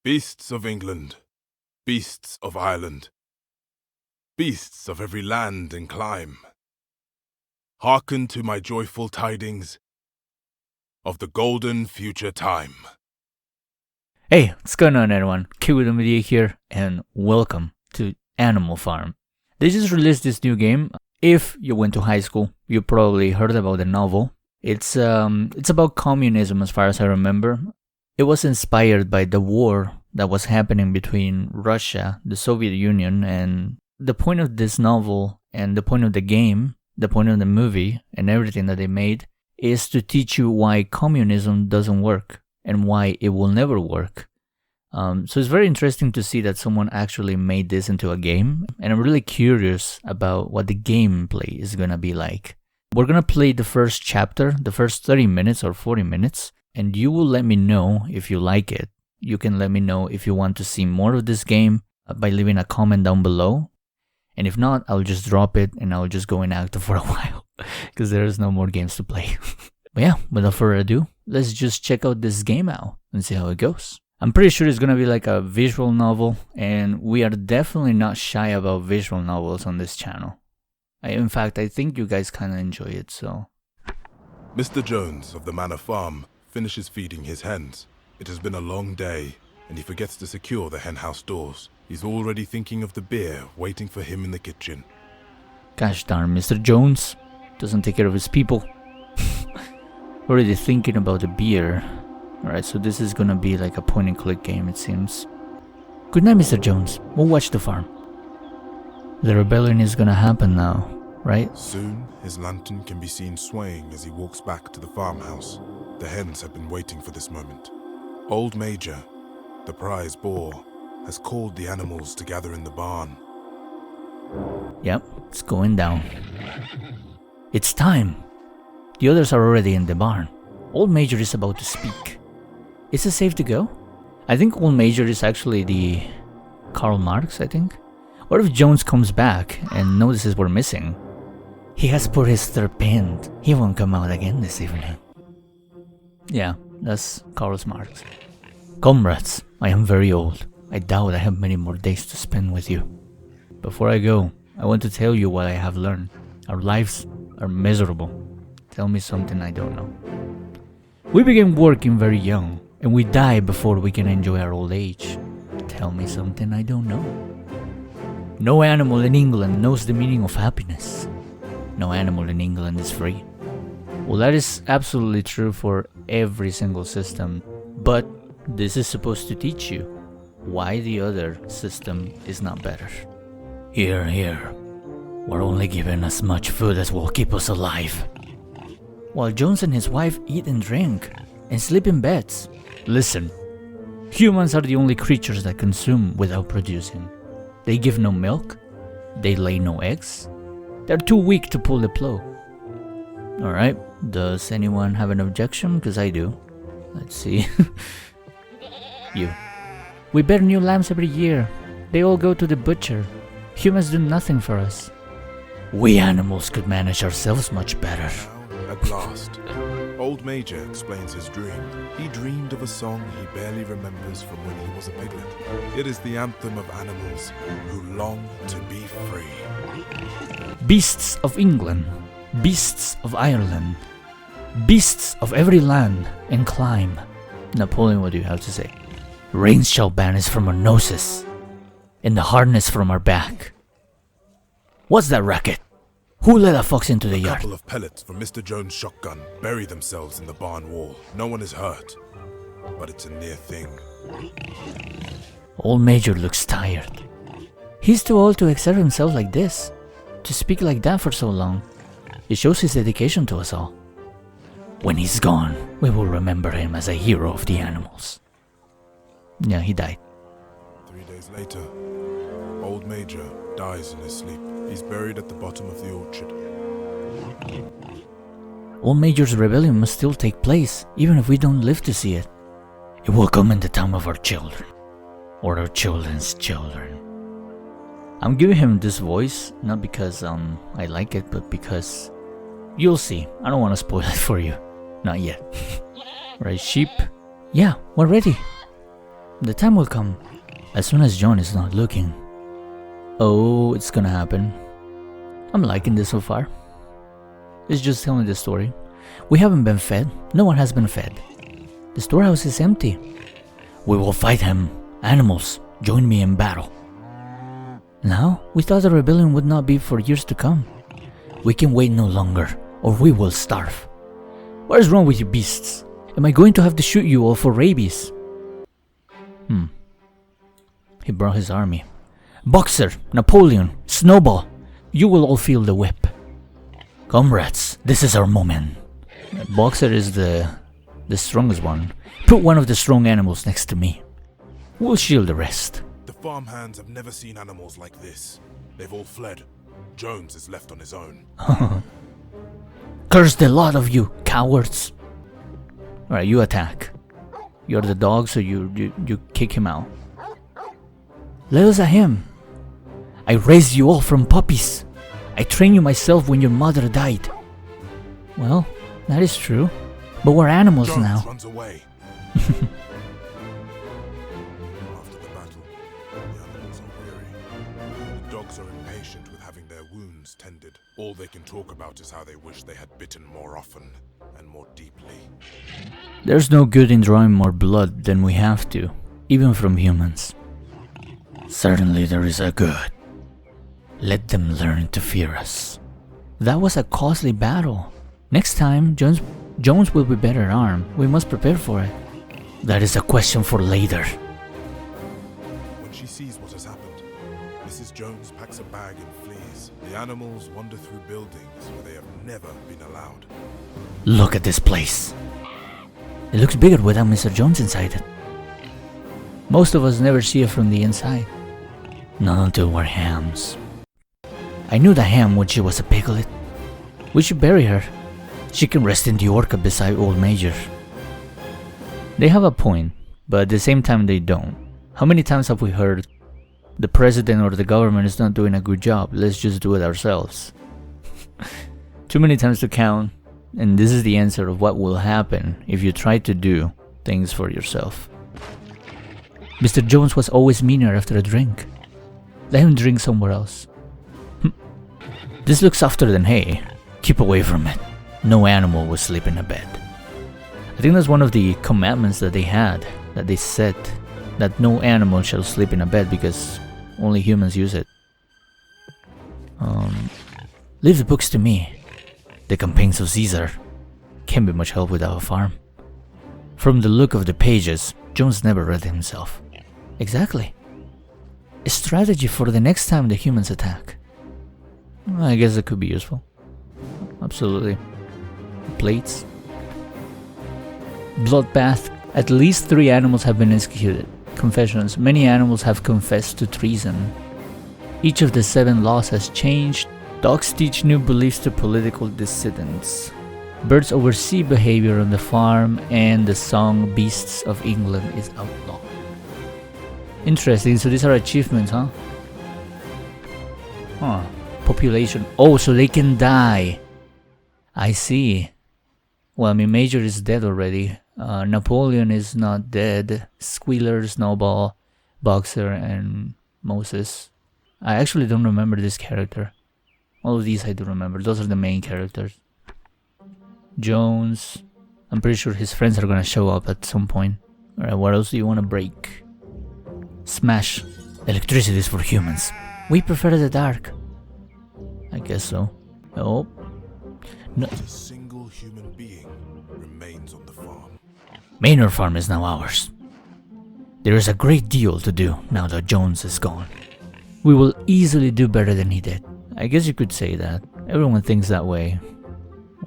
Beasts of England, beasts of Ireland, beasts of every land and clime, hearken to my joyful tidings of the golden future time. Hey, what's going on everyone? Kiwi Media here, and welcome to Animal Farm. They just released this new game. If you went to high school, you probably heard about the novel. It's about communism as far as I remember. It was inspired by the war that was happening between Russia, the Soviet Union, and the point of this novel and the point of the game, the point of the movie and everything that they made is to teach you why communism doesn't work and why it will never work. So it's very interesting to see that someone actually made this into a game, and I'm really curious about what the gameplay is gonna be like. We're gonna play the first chapter, the first 30 minutes or 40 minutes, and you will let me know if you like it. You can let me know if you want to see more of this game by leaving a comment down below. And if not, I'll just drop it and I'll just go inactive for a while because there's no more games to play. But yeah, without further ado, let's just check out this game out and see how it goes. I'm pretty sure it's gonna be like a visual novel, and we are definitely not shy about visual novels on this channel. In fact, I think you guys kinda enjoy it, so. Mr. Jones of the Manor Farm finishes feeding his hens. It has been a long day, and he forgets to secure the henhouse doors. He's already thinking of the beer waiting for him in the kitchen. Gosh darn, Mr. Jones doesn't take care of his people. Already thinking about the beer. Alright, so this is gonna be like a point and click game, it seems. Good night, Mr. Jones. We'll watch the farm. The rebellion is gonna happen now, right? Soon, his lantern can be seen swaying as he walks back to the farmhouse. The hens have been waiting for this moment. Old Major, the prize boar, has called the animals to gather in the barn. Yep, it's going down. It's time! The others are already in the barn. Old Major is about to speak. Is it safe to go? I think Old Major is actually the Karl Marx, I think. What if Jones comes back and notices we're missing? He has put his third pin. He won't come out again this evening. Yeah, that's Karl Marx. Comrades, I am very old. I doubt I have many more days to spend with you. Before I go, I want to tell you what I have learned. Our lives are miserable. Tell me something I don't know. We begin working very young, and we die before we can enjoy our old age. Tell me something I don't know. No animal in England knows the meaning of happiness. No animal in England is free. Well, that is absolutely true for every single system, but this is supposed to teach you why the other system is not better. Here. We're only given as much food as will keep us alive. While Jones and his wife eat and drink and sleep in beds. Listen, humans are the only creatures that consume without producing. They give no milk, they lay no eggs, they're too weak to pull the plow. Alright, does anyone have an objection? Because I do. Let's see. You. We bear new lambs every year. They all go to the butcher. Humans do nothing for us. We animals could manage ourselves much better. Now, at last, Old Major explains his dream. He dreamed of a song he barely remembers from when he was a piglet. It is the anthem of animals who long to be free. Beasts of England, beasts of Ireland, beasts of every land and clime. Napoleon, what do you have to say? Rains shall banish from our noses, and the hardness from our back. What's that racket? Who let a fox into the A yard? couple of pellets from Mr. Jones' shotgun bury themselves in the barn wall. No one is hurt, but it's a near thing. Old Major looks tired. He's too old to exert himself like this, to speak like that for so long. It shows his dedication to us all. When he's gone, we will remember him as a hero of the animals. Yeah, he died. 3 days later, Old Major dies in his sleep. He's buried at the bottom of the orchard. Old Major's rebellion must still take place, even if we don't live to see it. It will come in the time of our children, or our children's children. I'm giving him this voice, not because I like it, but because you'll see. I don't want to spoil it for you. Not yet. Right, sheep? Yeah, we're ready. The time will come, as soon as John is not looking. Oh, it's gonna happen. I'm liking this so far. It's just telling the story. We haven't been fed. No one has been fed. The storehouse is empty. We will fight him. Animals, join me in battle. Now, we thought the rebellion would not be for years to come. We can wait no longer, or we will starve. What is wrong with you beasts? Am I going to have to shoot you all for rabies? He brought his army. Boxer, Napoleon, Snowball, you will all feel the whip. Comrades, this is our moment. Boxer is the strongest one. Put one of the strong animals next to me. We'll shield the rest. The farmhands have never seen animals like this. They've all fled. Jones is left on his own. Curse the lot of you, cowards. Alright, you attack. You're the dog, so you kick him out. Let us at him. I raised you all from puppies. I trained you myself when your mother died. Well, that is true. But we're animals Jones now. runs away. After the battle, the animals are weary. The dogs are impatient with having their wounds tended. All they can talk about is how they wish they had bitten more often and more deeply. There's no good in drawing more blood than we have to, even from humans. Certainly there is a good. Let them learn to fear us. That was a costly battle. Next time, Jones will be better armed. We must prepare for it. That is a question for later. When she sees what has happened, Mrs. Jones packs a bag and flees. The animals wander through buildings where they have never been allowed. Look at this place. It looks bigger without Mr. Jones inside it. Most of us never see it from the inside. Not until we're hams. I knew the ham when she was a piglet. We should bury her. She can rest in the orca beside old Major. They have a point, but at the same time they don't. How many times have we heard, the president or the government is not doing a good job, let's just do it ourselves? Too many times to count, and this is the answer of what will happen if you try to do things for yourself. Mr. Jones was always meaner after a drink. Let him drink somewhere else. This looks softer than hay. Keep away from it. No animal will sleep in a bed. I think that's one of the commandments that they had, that they said, that no animal shall sleep in a bed because only humans use it. Leave the books to me. The campaigns of Caesar. Can't be much help without a farm. From the look of the pages, Jones never read himself. Exactly. A strategy for the next time the humans attack. I guess it could be useful. Absolutely. Plates. Bloodbath. At least 3 animals have been executed. Confessions. Many animals have confessed to treason. Each of the 7 laws has changed. Dogs teach new beliefs to political dissidents. Birds oversee behavior on the farm, and the song Beasts of England is outlawed. Interesting, so these are achievements, huh? Population. Oh, so they can die. I see. Well, I mean, Major is dead already. Napoleon is not dead. Squealer, Snowball, Boxer, and Moses. I actually don't remember this character. All of these I do remember. Those are the main characters. Jones. I'm pretty sure his friends are gonna show up at some point. Alright, what else do you want to break? Smash. Electricity is for humans. We prefer the dark. I guess so. Oh. No. Not a single human being remains on the farm. Manor Farm is now ours. There is a great deal to do now that Jones is gone. We will easily do better than he did. I guess you could say that. Everyone thinks that way.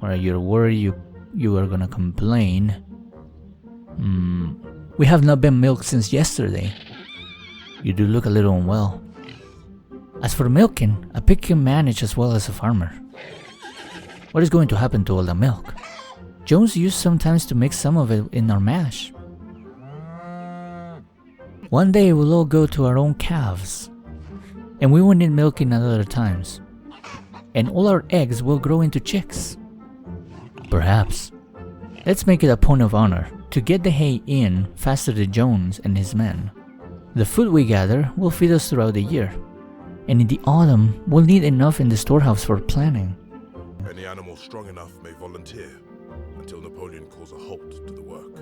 Or you're worried you are gonna complain. We have not been milked since yesterday. You do look a little unwell. As for milking, a pig can manage as well as a farmer. What is going to happen to all the milk? Jones used sometimes to mix some of it in our mash. One day we'll all go to our own calves. And we won't need milking at other times. And all our eggs will grow into chicks. Perhaps. Let's make it a point of honor to get the hay in faster than Jones and his men. The food we gather will feed us throughout the year, and in the autumn we'll need enough in the storehouse for planning. Any animal strong enough may volunteer until Napoleon calls a halt to the work.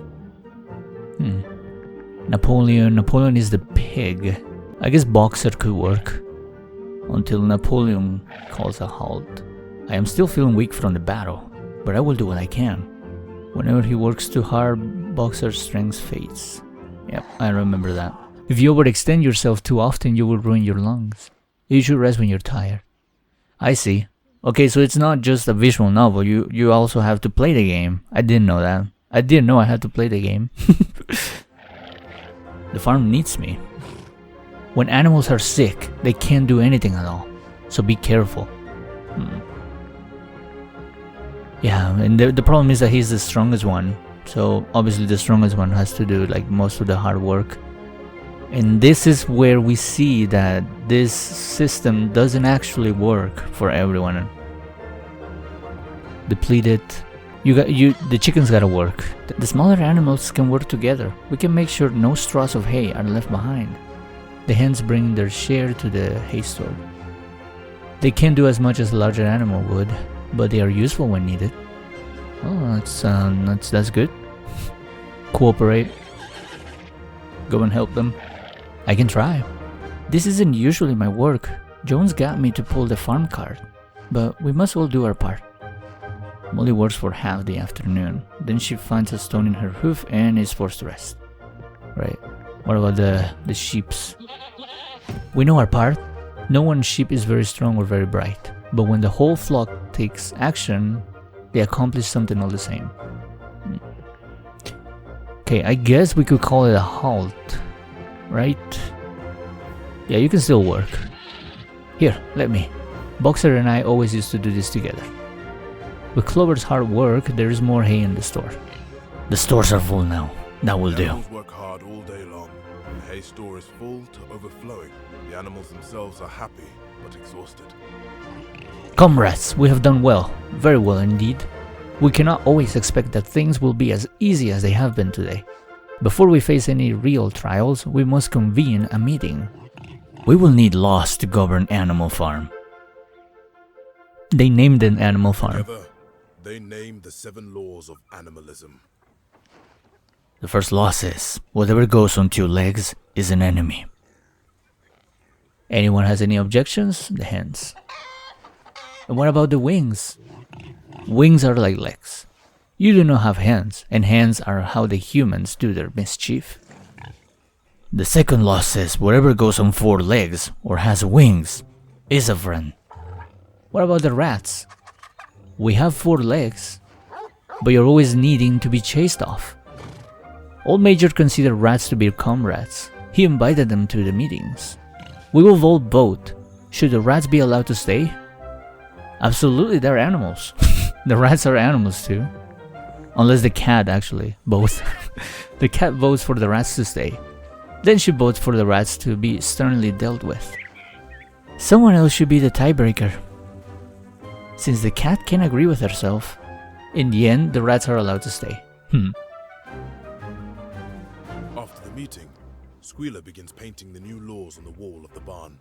Napoleon is the pig. I guess Boxer could work until Napoleon calls a halt. I am still feeling weak from the battle, but I will do what I can. Whenever he works too hard, Boxer's strength fades. Yep, I remember that. If you overextend yourself too often, you will ruin your lungs. You should rest when you're tired. I see. Okay, so it's not just a visual novel, you also have to play the game. I didn't know that. I didn't know I had to play the game. The farm needs me. When animals are sick, they can't do anything at all. So be careful. Yeah, and the problem is that he's the strongest one. So obviously the strongest one has to do like most of the hard work. And this is where we see that this system doesn't actually work for everyone. Depleted. The chickens gotta work. The smaller animals can work together. We can make sure no straws of hay are left behind. The hens bring their share to the hay store. They can't do as much as a larger animal would, but they are useful when needed. Oh, that's good. Cooperate. Go and help them. I can try. This isn't usually my work. Jones got me to pull the farm cart, but we must all do our part. Molly works for half the afternoon. Then she finds a stone in her hoof and is forced to rest. Right. What about the sheeps? We know our part. No one sheep is very strong or very bright, but when the whole flock takes action, they accomplish something all the same. Okay, I guess we could call it a halt, right? Yeah, you can still work. Here, let me. Boxer and I always used to do this together. With Clover's hard work, there is more hay in the store. The stores are full now. That will do. Animals work hard all day long. The hay store is full to overflowing. The animals themselves are happy, but exhausted. Comrades, we have done well. Very well indeed. We cannot always expect that things will be as easy as they have been today. Before we face any real trials, we must convene a meeting. We will need laws to govern Animal Farm. They named an Animal Farm. Together, they named the 7 laws of animalism. The first law says, whatever goes on 2 legs is an enemy. Anyone has any objections? The hens. And what about the wings? Wings are like legs. You do not have hands, and hands are how the humans do their mischief. The second law says whatever goes on 4 legs or has wings is a friend. What about the rats? We have 4 legs, but you're always needing to be chased off. Old Major considered rats to be comrades. He invited them to the meetings. We will vote. Should the rats be allowed to stay? Absolutely, they're animals. The rats are animals too. Unless the cat actually, both. The cat votes for the rats to stay. Then she votes for the rats to be sternly dealt with. Someone else should be the tiebreaker. Since the cat can't agree with herself, in the end, the rats are allowed to stay. After the meeting, Squealer begins painting the new laws on the wall of the barn.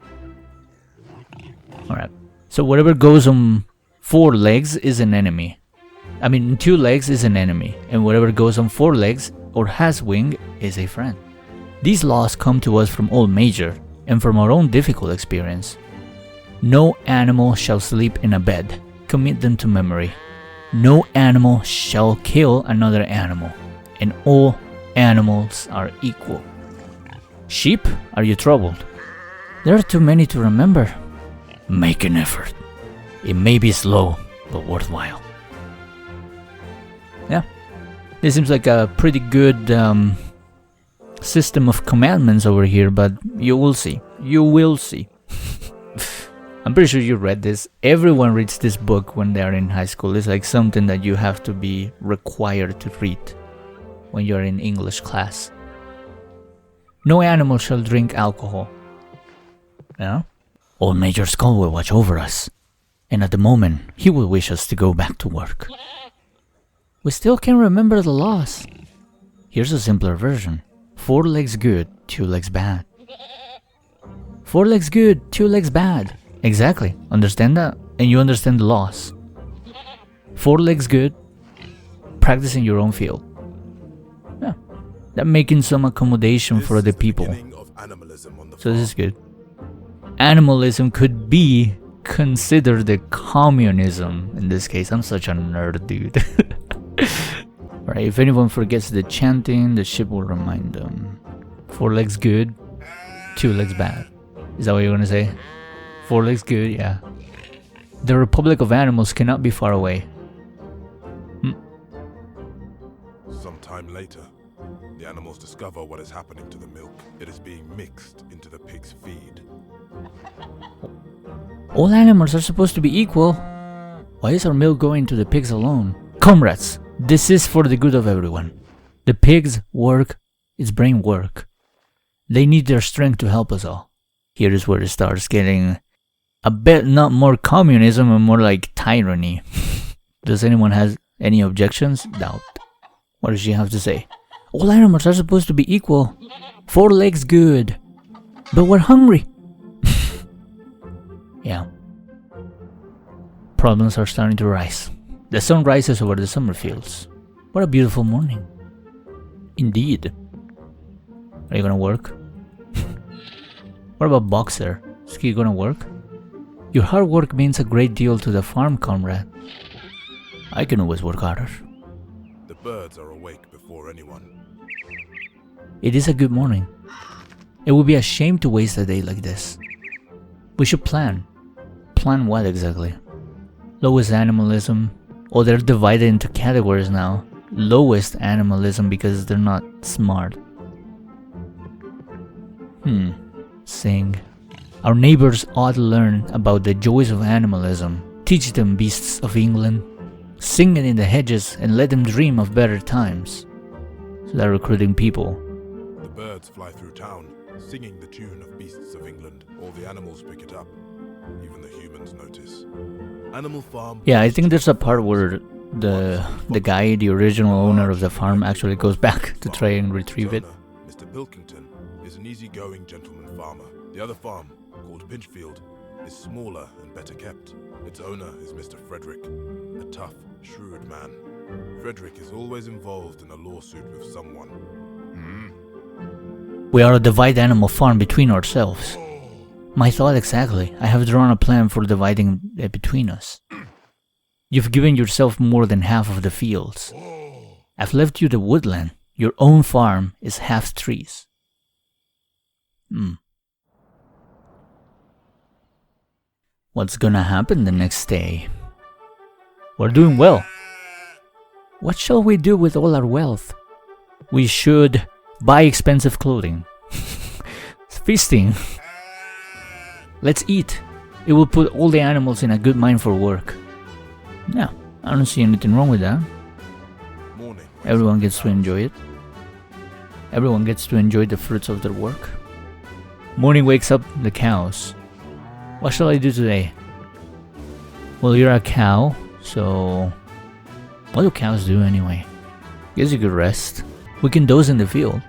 Alright, so whatever goes on 4 legs is an enemy. 2 legs is an enemy, and whatever goes on 4 legs or has wing is a friend. These laws come to us from Old Major and from our own difficult experience. No animal shall sleep in a bed. Commit them to memory. No animal shall kill another animal, and all animals are equal. Sheep, are you troubled? There are too many to remember. Make an effort. It may be slow, but worthwhile. Yeah, this seems like a pretty good system of commandments over here, but you will see. You will see. I'm pretty sure you read this. Everyone reads this book when they are in high school. It's like something that you have to be required to read when you're in English class. No animal shall drink alcohol. Yeah? Old Major Skull will watch over us, and at the moment, he will wish us to go back to work. We still can't remember the laws. Here's a simpler version. 4 legs good, 2 legs bad. 4 legs good, 2 legs bad. Exactly. Understand that? And you understand the laws. 4 legs good, practice in your own field. Yeah. That making some accommodation for the people. So this is good. Animalism could be considered the communism in this case. I'm such a nerd, dude. Right, if anyone forgets the chanting, the ship will remind them. 4 legs good, 2 legs bad. Is that what you're gonna say? 4 legs good, yeah. The Republic of Animals cannot be far away. Sometime later, the animals discover what is happening to the milk. It is being mixed into the pig's feed. All animals are supposed to be equal. Why is our milk going to the pigs alone? Comrades, this is for the good of everyone. The pigs' work is brain work. They need their strength to help us all. Here is where it starts getting a bit not more communism and more like tyranny. Does anyone have any objections? Doubt. What does she have to say? All animals are supposed to be equal. 4 legs good. But we're hungry. Yeah. Problems are starting to rise. The sun rises over the summer fields. What a beautiful morning. Indeed. Are you gonna work? What about Boxer? Is he gonna work? Your hard work means a great deal to the farm, comrade. I can always work harder. The birds are awake before anyone. It is a good morning. It would be a shame to waste a day like this. We should plan. Plan what exactly? Lowest animalism. Oh, they're divided into categories now. Lowest animalism because they're not smart. Sing. Our neighbors ought to learn about the joys of animalism. Teach them, beasts of England. Sing it in the hedges and let them dream of better times. So they're recruiting people. The birds fly through town, singing the tune of Beasts of England. All the animals pick it up. Even the humans notice. Animal farm. Yeah, I think there's a part where the guy, the original owner of the farm, actually goes back to try and retrieve it. Mr. Pilkington is an easygoing gentleman farmer. The other farm, called Pinchfield, is smaller and better kept. Its owner is Mr. Frederick, a tough, shrewd man. Frederick is always involved in a lawsuit with someone. We are a divide animal farm between ourselves. My thought exactly. I have drawn a plan for dividing it between us. You've given yourself more than half of the fields. I've left you the woodland. Your own farm is half trees. What's gonna happen the next day? We're doing well. What shall we do with all our wealth? We should buy expensive clothing. Feasting. Let's eat. It will put all the animals in a good mind for work. Yeah, I don't see anything wrong with that. Morning. Everyone gets to enjoy it. Everyone gets to enjoy the fruits of their work. Morning wakes up the cows. What shall I do today? Well, you're a cow, so what do cows do anyway? Guess you could rest. We can doze in the field.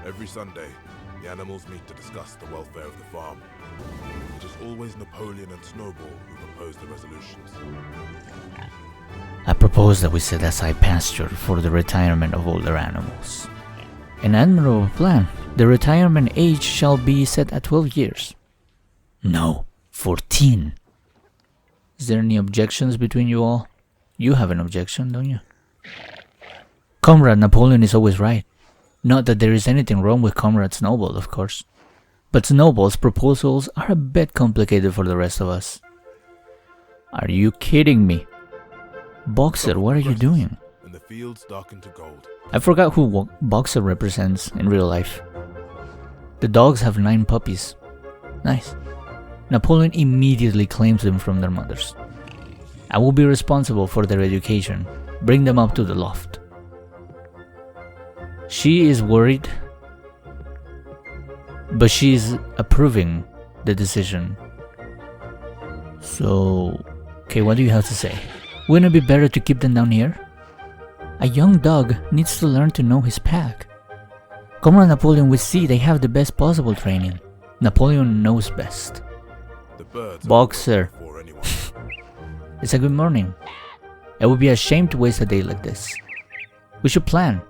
Every Sunday, the animals meet to discuss the welfare of the farm. It is always Napoleon and Snowball who propose the resolutions. I propose that we set aside pasture for the retirement of older animals. An admirable plan. The retirement age shall be set at 12 years. No, 14. Is there any objections between you all? You have an objection, don't you? Comrade Napoleon is always right. Not that there is anything wrong with Comrade Snowball, of course. But Snowball's proposals are a bit complicated for the rest of us. Are you kidding me? Boxer, what are you doing? And the fields darken to gold. I forgot who Boxer represents in real life. The dogs have 9 puppies. Nice. Napoleon immediately claims them from their mothers. I will be responsible for their education. Bring them up to the loft. She is worried, but she is approving the decision. So, okay, what do you have to say? Wouldn't it be better to keep them down here? A young dog needs to learn to know his pack. Comrade Napoleon would see they have the best possible training. Napoleon knows best. The birds Boxer. are for anyone. It's a good morning. It would be a shame to waste a day like this. We should plan.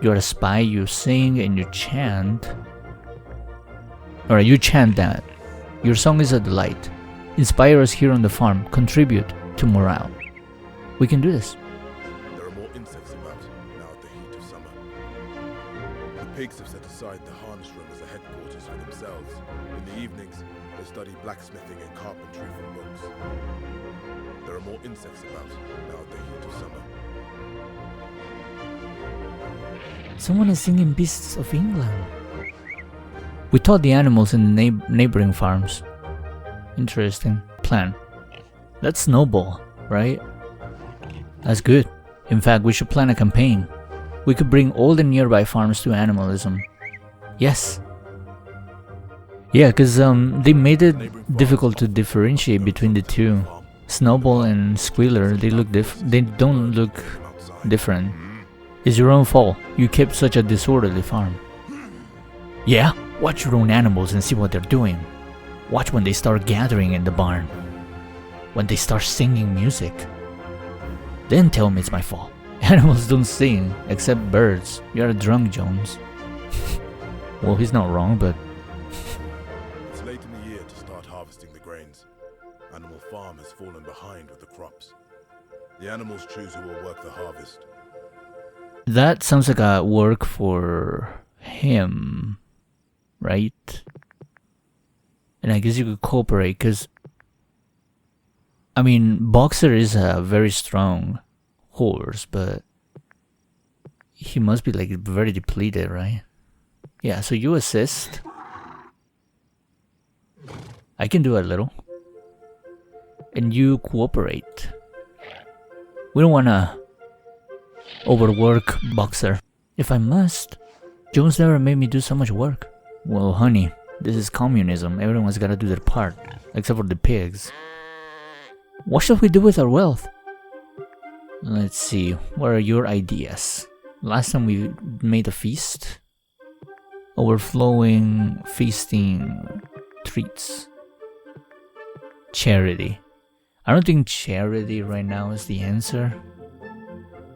You're a spy, you sing and you chant. Alright, you chant that. Your song is a delight. Inspire us here on the farm. Contribute to morale. We can do this. There are more insects about now at the heat of summer. The pigs have set aside the harness room as a headquarters for themselves. In the evenings, they study blacksmithing and carpentry from books. There are more insects about now at the heat of summer. Someone is singing Beasts of England. We taught the animals in the neighboring farms. Interesting plan. Let's snowball, right? That's good. In fact, we should plan a campaign. We could bring all the nearby farms to animalism. Yes. Yeah, because they made it difficult to differentiate between the two. Snowball and Squealer, they don't look different. It's your own fault. You kept such a disorderly farm. Yeah? Watch your own animals and see what they're doing. Watch when they start gathering in the barn. When they start singing music. Then tell me it's my fault. Animals don't sing, except birds. You're a drunk, Jones. Well, he's not wrong, but... It's late in the year to start harvesting the grains. Animal Farm has fallen behind with the crops. The animals choose who will work the harvest. That sounds like a work for him, right? And I guess you could cooperate, because... I mean, Boxer is a very strong horse, but... he must be like very depleted, right? Yeah, so you assist. I can do a little. And you cooperate. We don't wanna overwork Boxer. If I must. Jones never made me do so much work. Well, honey, this is communism. Everyone's gotta do their part. Except for the pigs. What shall we do with our wealth? Let's see. What are your ideas? Last time we made a feast. Overflowing, feasting, treats. Charity. I don't think charity right now is the answer.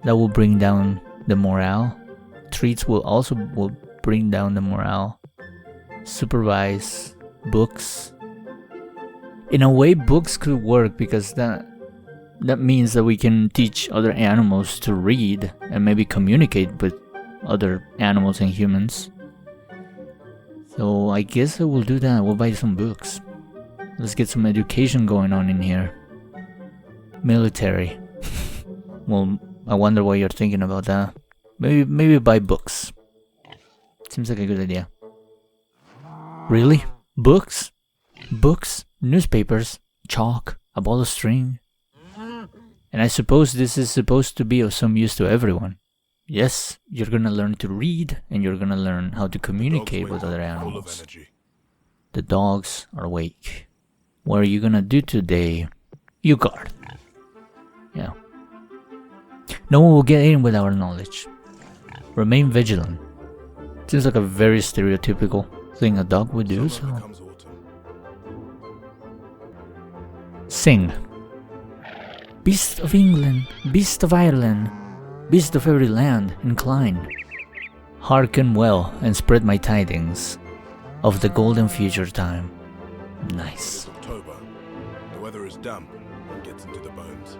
That will bring down the morale. Treats will also bring down the morale. Supervise. Books. In a way, books could work because that means that we can teach other animals to read and maybe communicate with other animals and humans. So I guess I will do that. We'll buy some books. Let's get some education going on in here. Military. Well, I wonder why you're thinking about that. Maybe buy books. Seems like a good idea. Really? Books? Books? Newspapers? Chalk? A ball of string? And I suppose this is supposed to be of some use to everyone. Yes, you're gonna learn to read, and you're gonna learn how to communicate with other animals. The dogs are awake. What are you gonna do today? You guard. Yeah. No one will get in with our knowledge. Remain vigilant. Seems like a very stereotypical thing a dog would do, so... Sing. Beast of England, beast of Ireland, beast of every land, incline. Hearken well and spread my tidings of the golden future time. Nice. October. The weather is damp and gets into the bones.